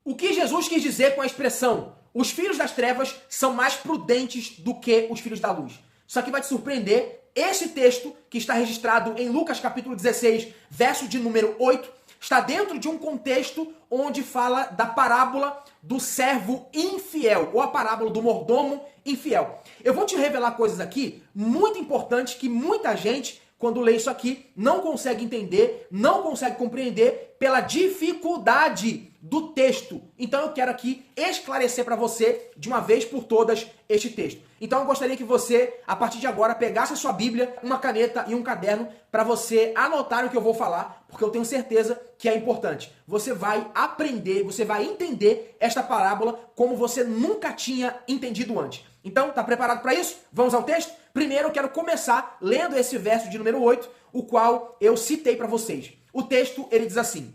O que Jesus quis dizer com a expressão os filhos das trevas são mais prudentes do que os filhos da luz? Isso aqui vai te surpreender. Esse texto, que está registrado em Lucas capítulo 16, verso de número 8, está dentro de um contexto onde fala da parábola do servo infiel, ou a parábola do mordomo infiel. Eu vou te revelar coisas aqui muito importantes que muita gente, quando lê isso aqui, não consegue entender, não consegue compreender pela dificuldade do texto. Então eu quero aqui esclarecer para você, de uma vez por todas, este texto. Então eu gostaria que você, a partir de agora, pegasse a sua Bíblia, uma caneta e um caderno para você anotar o que eu vou falar, porque eu tenho certeza que é importante. Você vai aprender, você vai entender esta parábola como você nunca tinha entendido antes. Então, tá preparado para isso? Vamos ao texto? Primeiro eu quero começar lendo esse verso de número 8, o qual eu citei para vocês. O texto, ele diz assim,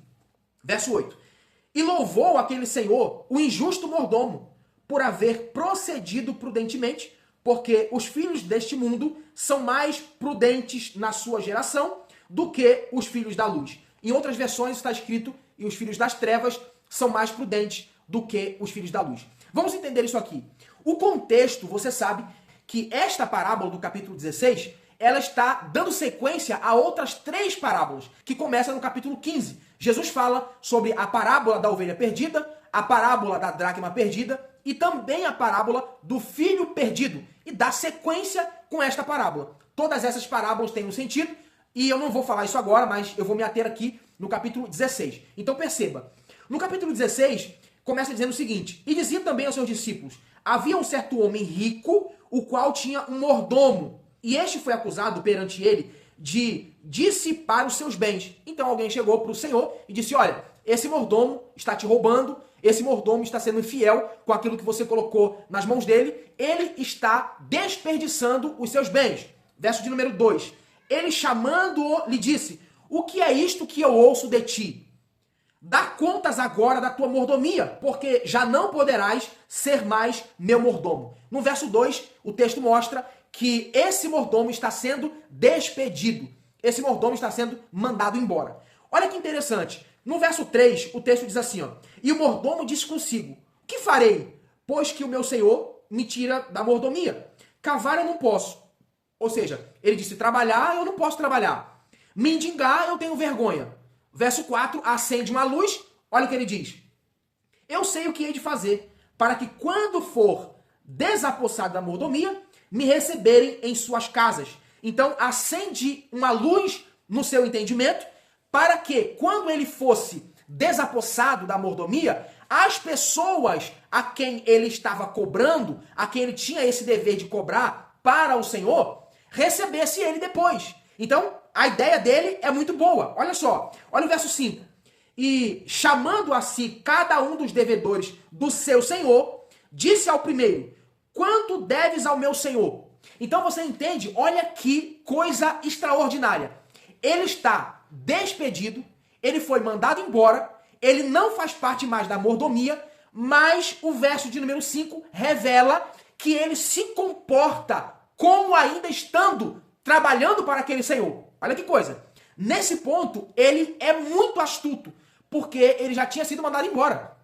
verso 8. E louvou aquele senhor, o injusto mordomo, por haver procedido prudentemente, porque os filhos deste mundo são mais prudentes na sua geração do que os filhos da luz. Em outras versões está escrito, e os filhos das trevas são mais prudentes do que os filhos da luz. Vamos entender isso aqui. O contexto, você sabe que esta parábola do capítulo 16, ela está dando sequência a outras 3 parábolas, que começam no capítulo 15. Jesus fala sobre a parábola da ovelha perdida, a parábola da dracma perdida e também a parábola do filho perdido. E dá sequência com esta parábola. Todas essas parábolas têm um sentido e eu não vou falar isso agora, mas eu vou me ater aqui no capítulo 16. Então perceba, no capítulo 16 começa dizendo o seguinte, e dizia também aos seus discípulos, havia um certo homem rico, o qual tinha um mordomo, e este foi acusado perante ele de dissipar os seus bens. Então alguém chegou para o Senhor e disse, olha, esse mordomo está te roubando, esse mordomo está sendo infiel com aquilo que você colocou nas mãos dele, ele está desperdiçando os seus bens. Verso de número 2. Ele chamando-o, lhe disse, o que é isto que eu ouço de ti? Dá contas agora da tua mordomia, porque já não poderás ser mais meu mordomo. No verso 2, o texto mostra que esse mordomo está sendo despedido. Esse mordomo está sendo mandado embora. Olha que interessante. No verso 3, o texto diz assim, ó, e o mordomo disse consigo, que farei? Pois que o meu senhor me tira da mordomia. Cavar eu não posso. Ou seja, ele disse, trabalhar eu não posso trabalhar. Mendigar eu tenho vergonha. Verso 4, acende uma luz, olha o que ele diz. Eu sei o que hei de fazer, para que quando for desapossado da mordomia, me receberem em suas casas. Então, acende uma luz no seu entendimento, para que quando ele fosse desapossado da mordomia, as pessoas a quem ele estava cobrando, a quem ele tinha esse dever de cobrar para o Senhor, recebesse ele depois. Então, a ideia dele é muito boa. Olha só, olha o verso 5. E chamando a si cada um dos devedores do seu senhor, disse ao primeiro, quanto deves ao meu senhor? Então você entende, olha que coisa extraordinária. Ele está despedido, ele foi mandado embora, ele não faz parte mais da mordomia, mas o verso de número 5 revela que ele se comporta como ainda estando trabalhando para aquele senhor. Olha que coisa. Nesse ponto, ele é muito astuto, porque ele já tinha sido mandado embora.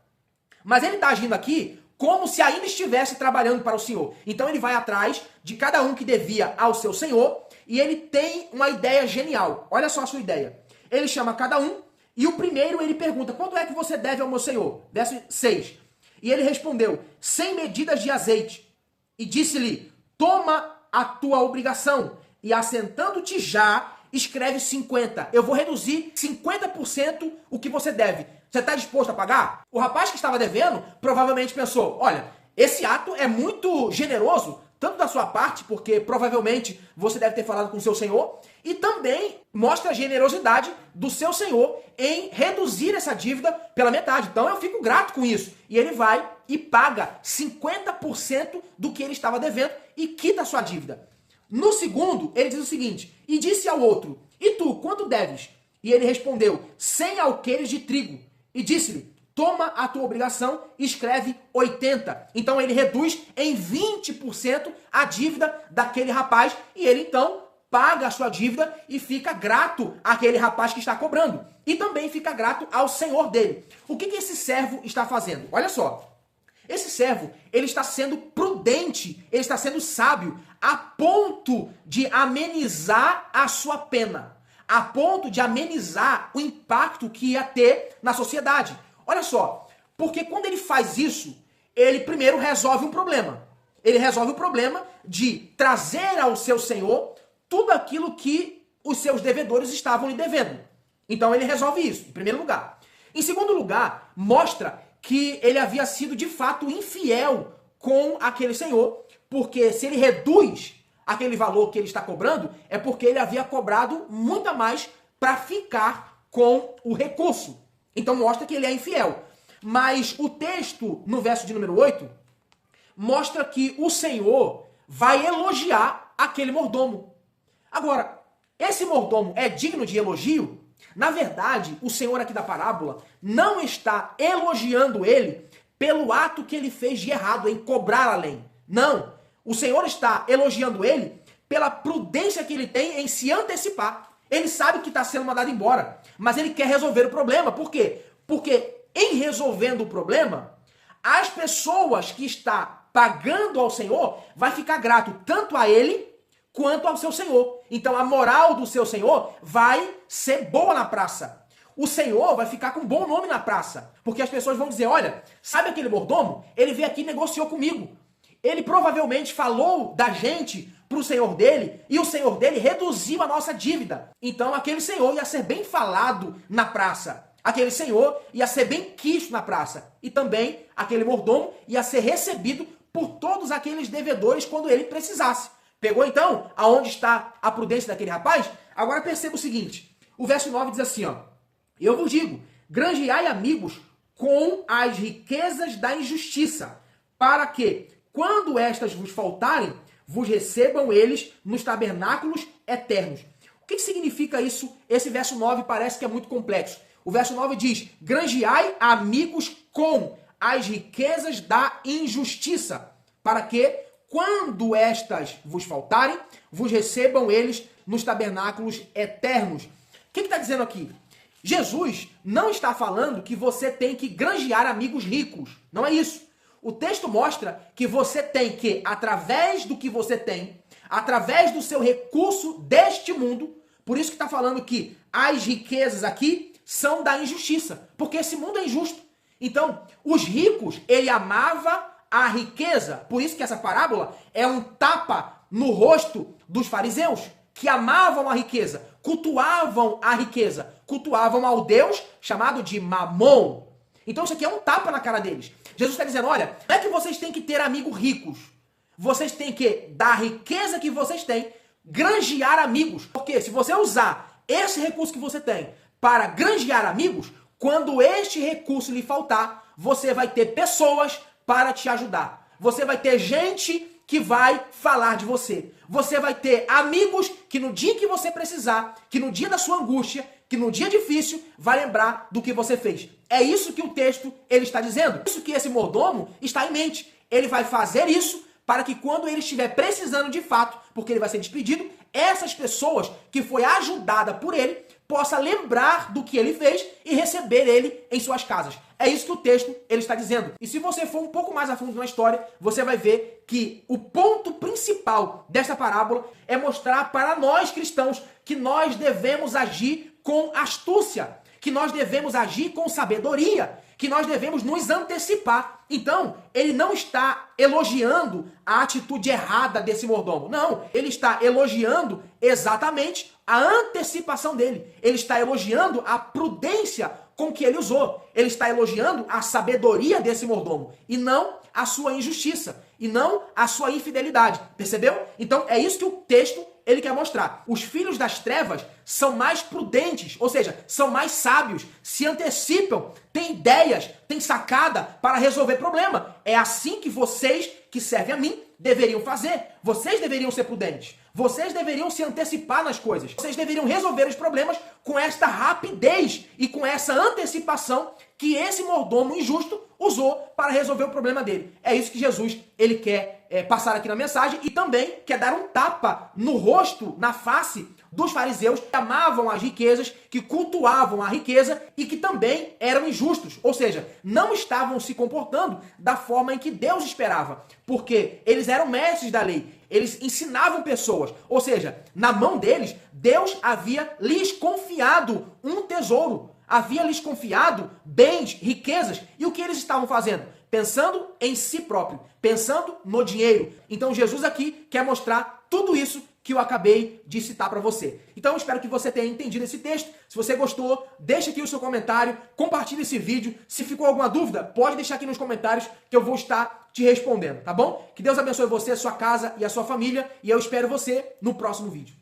Mas ele está agindo aqui como se ainda estivesse trabalhando para o Senhor. Então ele vai atrás de cada um que devia ao seu Senhor e ele tem uma ideia genial. Olha só a sua ideia. Ele chama cada um e o primeiro ele pergunta, quanto é que você deve ao meu Senhor? Verso 6. E ele respondeu, 100 medidas de azeite. E disse-lhe, toma a tua obrigação e assentando-te já, escreve 50. Eu vou reduzir 50% o que você deve. Você está disposto a pagar? O rapaz que estava devendo provavelmente pensou, olha, esse ato é muito generoso, tanto da sua parte, porque provavelmente você deve ter falado com o seu senhor, e também mostra a generosidade do seu senhor em reduzir essa dívida pela metade. Então eu fico grato com isso. E ele vai e paga 50% do que ele estava devendo e quita a sua dívida. No segundo, ele diz o seguinte, e disse ao outro, e tu, quanto deves? E ele respondeu, 100 alqueires de trigo. E disse-lhe, toma a tua obrigação e escreve 80. Então ele reduz em 20% a dívida daquele rapaz e ele então paga a sua dívida e fica grato àquele rapaz que está cobrando. E também fica grato ao senhor dele. O que esse servo está fazendo? Olha só. Esse servo, ele está sendo prudente, ele está sendo sábio, a ponto de amenizar a sua pena, a ponto de amenizar o impacto que ia ter na sociedade. Olha só, porque quando ele faz isso, ele primeiro resolve um problema. Ele resolve o problema de trazer ao seu senhor tudo aquilo que os seus devedores estavam lhe devendo. Então ele resolve isso, em primeiro lugar. Em segundo lugar, mostra que ele havia sido de fato infiel com aquele senhor, porque se ele reduz aquele valor que ele está cobrando, é porque ele havia cobrado muito a mais para ficar com o recurso. Então mostra que ele é infiel. Mas o texto, no verso de número 8, mostra que o Senhor vai elogiar aquele mordomo. Agora, esse mordomo é digno de elogio? Na verdade, o Senhor aqui da parábola não está elogiando ele pelo ato que ele fez de errado em cobrar além. Não. O Senhor está elogiando ele pela prudência que ele tem em se antecipar. Ele sabe que está sendo mandado embora, mas ele quer resolver o problema. Por quê? Porque em resolvendo o problema, as pessoas que está pagando ao Senhor vai ficar grato tanto a ele quanto ao seu senhor. Então a moral do seu senhor vai ser boa na praça. O senhor vai ficar com um bom nome na praça. Porque as pessoas vão dizer, olha, sabe aquele mordomo? Ele veio aqui e negociou comigo. Ele provavelmente falou da gente para o senhor dele e o senhor dele reduziu a nossa dívida. Então aquele senhor ia ser bem falado na praça. Aquele senhor ia ser bem quisto na praça. E também aquele mordomo ia ser recebido por todos aqueles devedores quando ele precisasse. Pegou então aonde está a prudência daquele rapaz? Agora perceba o seguinte, o verso 9 diz assim, ó, eu vos digo, granjeai amigos com as riquezas da injustiça, para que, quando estas vos faltarem, vos recebam eles nos tabernáculos eternos. O que significa isso? Esse verso 9 parece que é muito complexo. O verso 9 diz, granjeai amigos com as riquezas da injustiça, para que, quando estas vos faltarem, vos recebam eles nos tabernáculos eternos. O que está dizendo aqui? Jesus não está falando que você tem que granjear amigos ricos. Não é isso. O texto mostra que você tem que, através do que você tem, através do seu recurso deste mundo, por isso que está falando que as riquezas aqui são da injustiça, porque esse mundo é injusto. Então, os ricos, ele amava a riqueza. Por isso que essa parábola é um tapa no rosto dos fariseus, que amavam a riqueza, cultuavam a riqueza, cultuavam ao Deus chamado de Mamon. Então isso aqui é um tapa na cara deles. Jesus está dizendo, olha, não é que vocês têm que ter amigos ricos. Vocês têm que, da riqueza que vocês têm, granjear amigos. Porque se você usar esse recurso que você tem para granjear amigos, quando este recurso lhe faltar, você vai ter pessoas para te ajudar. Você vai ter gente que vai falar de você. Você vai ter amigos que no dia que você precisar, que no dia da sua angústia, que no dia difícil, vai lembrar do que você fez. É isso que o texto ele está dizendo. Isso que esse mordomo está em mente. Ele vai fazer isso para que quando ele estiver precisando de fato, porque ele vai ser despedido, essas pessoas que foi ajudada por ele, possa lembrar do que ele fez e receber ele em suas casas. É isso que o texto ele está dizendo. E se você for um pouco mais a fundo na história, você vai ver que o ponto principal desta parábola é mostrar para nós cristãos que nós devemos agir com astúcia, que nós devemos agir com sabedoria, que nós devemos nos antecipar. Então, ele não está elogiando a atitude errada desse mordomo. Não, ele está elogiando exatamente a antecipação dele. Ele está elogiando a prudência com que ele usou. Ele está elogiando a sabedoria desse mordomo e não a sua injustiça e não a sua infidelidade. Percebeu? Então, é isso que o texto ele quer mostrar. Os filhos das trevas são mais prudentes, ou seja, são mais sábios, se antecipam, têm ideias, têm sacada para resolver problema. É assim que vocês que servem a mim deveriam fazer. Vocês deveriam ser prudentes. Vocês deveriam se antecipar nas coisas. Vocês deveriam resolver os problemas com esta rapidez e com essa antecipação que esse mordomo injusto usou para resolver o problema dele. É isso que Jesus ele quer passar aqui na mensagem e também quer dar um tapa no rosto, na face dos fariseus que amavam as riquezas, que cultuavam a riqueza e que também eram injustos. Ou seja, não estavam se comportando da forma em que Deus esperava. Porque eles eram mestres da lei. Eles ensinavam pessoas. Ou seja, na mão deles, Deus havia lhes confiado um tesouro. Havia lhes confiado bens, riquezas. E o que eles estavam fazendo? Pensando em si próprio. Pensando no dinheiro. Então Jesus aqui quer mostrar tudo isso que eu acabei de citar para você. Então eu espero que você tenha entendido esse texto. Se você gostou, deixa aqui o seu comentário, compartilhe esse vídeo. Se ficou alguma dúvida, pode deixar aqui nos comentários que eu vou estar te respondendo, tá bom? Que Deus abençoe você, a sua casa e a sua família. E eu espero você no próximo vídeo.